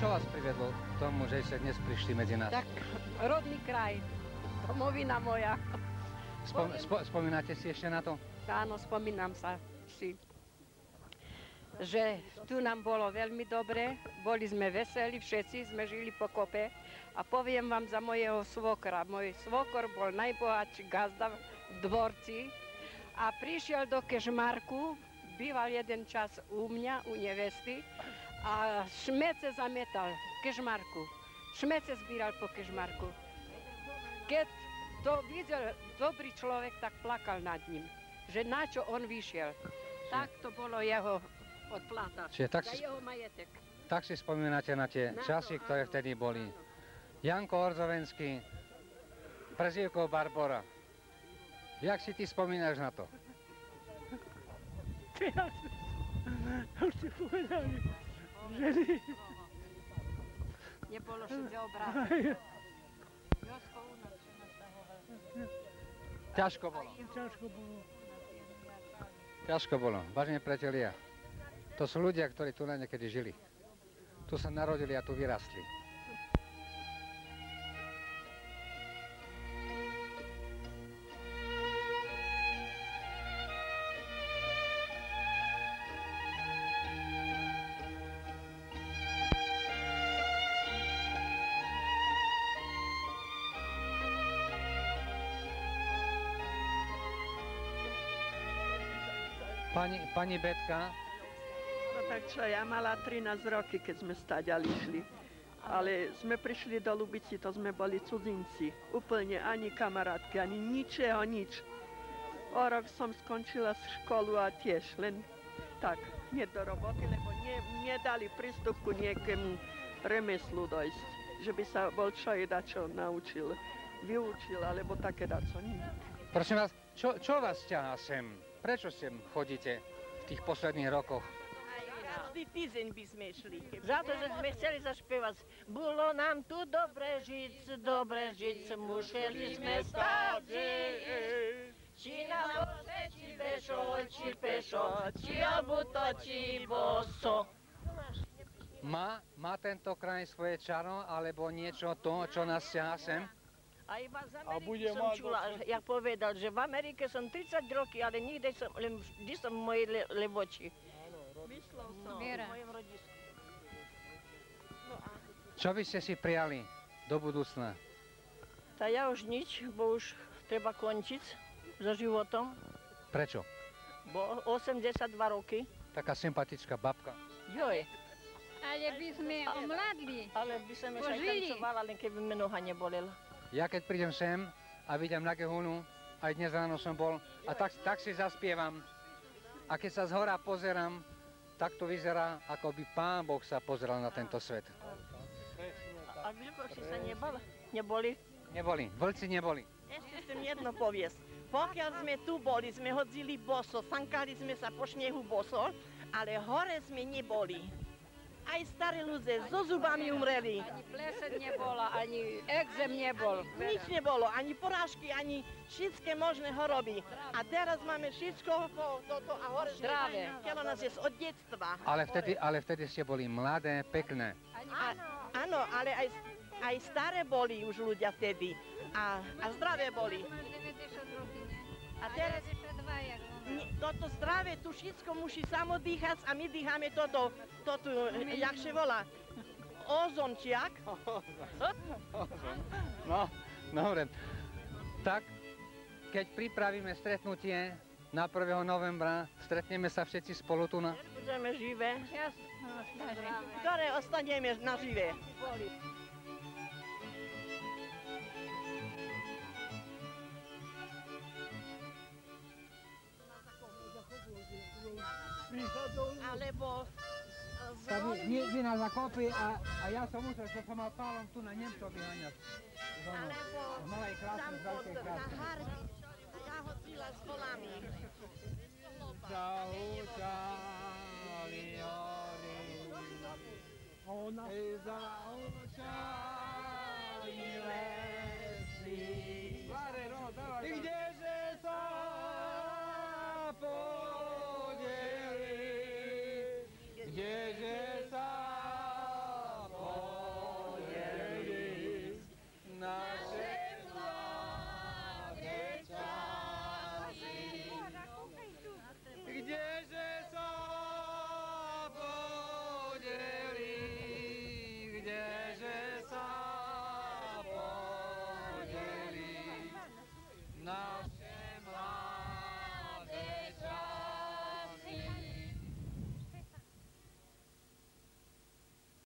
čo vás privedlo k tomu, že ste dnes prišli medzi nás? Tak, rodný kraj, domovina moja. Spomínate si ešte na to? Áno, spomínam sa si, že tu nám bolo veľmi dobre, boli sme veseli, všetci sme žili po kope. A poviem vám za mojeho svokra. Môj svokor bol najbohatší gazda v dvorci a prišiel do Kežmarku, býval jeden čas u mňa, u nevesty a šmece zametal v Kežmarku. Šmece zbíral po Kežmarku. Keď to videl dobrý človek, tak plakal nad ním, že na čo on vyšiel. Tak to bolo jeho odplata za jeho majetek. Tak si spomínate na tie časy, ktoré vtedy boli. Janko Orzovenský, prezývkou Barbora. Jak si ty spomínaš na to? Už si povedali, ženy. Nebolo všetko obrátené. Ťažko bolo. Ťažko bolo. Vážení priatelia, to sú ľudia, ktorí tu niekedy žili. Tu sa narodili a tu vyrastli. Pani Betka? No tak čo, ja mala 13 roky, keď sme stáďali išli. Ale sme prišli do Lubici, to sme boli cudzinci. Úplne ani kamarátky, ani ničeho, nič. O rok som skončila školu a tiež len tak, nie do roboty, lebo nedali prístup ku niekému remeslu dojsť. Že by sa bol človek dačo naučil, vyučil, alebo také dačo. Prosím vás, čo vás ťahá sem? Prečo sem chodíte v tých posledných rokoch? Každý týždeň by sme šli. Za to, že sme chceli zašpievať. Bolo nám tu dobre žiť, museli sme stáť žiť. Či na voze, či pešo, či obuto, či boso. Má tento kraj svoje čaro, alebo niečo to, čo nás ťahá sem? A iba z Ameriky som čula, jak povedal, že v Amerike som 30 roky, ale nikde som, len vždy som v mojej Levoči. Myslel som v mojom rodisku. Čo by ste si prijali do budúcna? Tá ja už nič, bo už treba končiť so životom. Prečo? Bo 82 roky. Taká sympatická babka. Joj. Ale by sme omladli. Ale by som ešte aj tancovala, len keby mi noha nebolela. Ja keď prídem sem a vidím na Gehunu, aj dnes ráno som bol, a tak si zaspievam. A keď sa zhora pozerám, tak to vyzerá, ako by Pán Boh sa pozeral na tento svet. A vlkoši sa neboli? Neboli, vlci neboli. Ešte chcem jedno poviesť. Pokiaľ sme tu boli, sme hodzili boso, sankali sme sa po šnehu boso, ale hore sme neboli. Aj starí ľudia so zubami umreli. Ani pleseň nebola, ani exém nebol. Nič nebolo, ani porážky, ani všetké možné choroby. A teraz máme všetko toto a hore zdravé. Kelo nás je od detstva. Ale vtedy ste boli mladé, pekné. Áno, ale aj staré boli už ľudia vtedy. A zdravé boli. A teraz toto zdravé, tu všetko musí samo dýchať a my dýchame toto, jak sa volá, ozon, či jak? Ozon. No, dobre. Tak, keď pripravíme stretnutie na 1. novembra, stretneme sa všetci spolu tu na... Budeme živé, ktoré ostaneme na živé. Alebo vy na zakopy a ja som musel, že som mal pálom tu na Nemcov vyháňať. Alebo tam pod Hardy, ja hodila s kolami. Zahúčali hory, zahúčali lesy. Kdeže sa